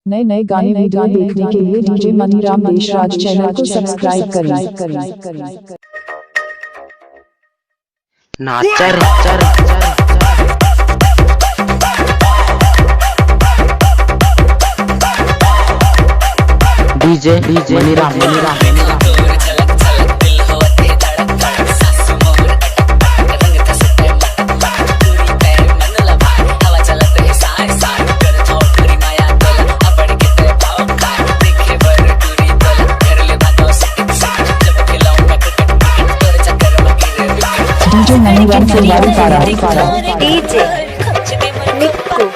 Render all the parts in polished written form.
नए नए गाने वीडियो देखने के लिए डीजे मनीराम देशराज चैनल को सब्सक्राइब करें। नाचर डीजे मनीराम डीजे मनीराम से वाली पारा डीजे निक्कू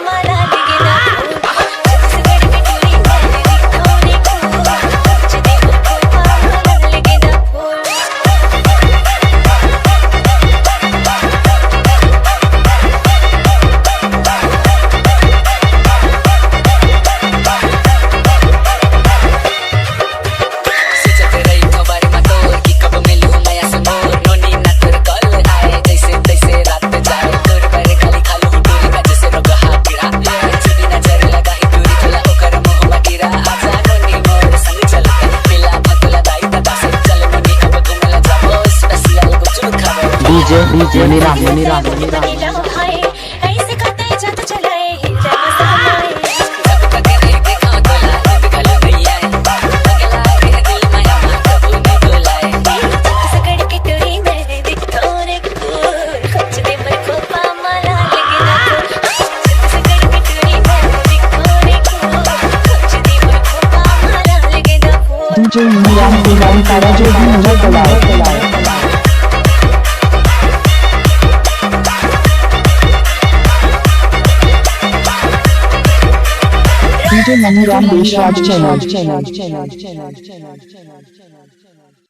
डीजे मनीराम पारा जो भी मुझे बुलाए डीजे मनीराम देशराज चैनल।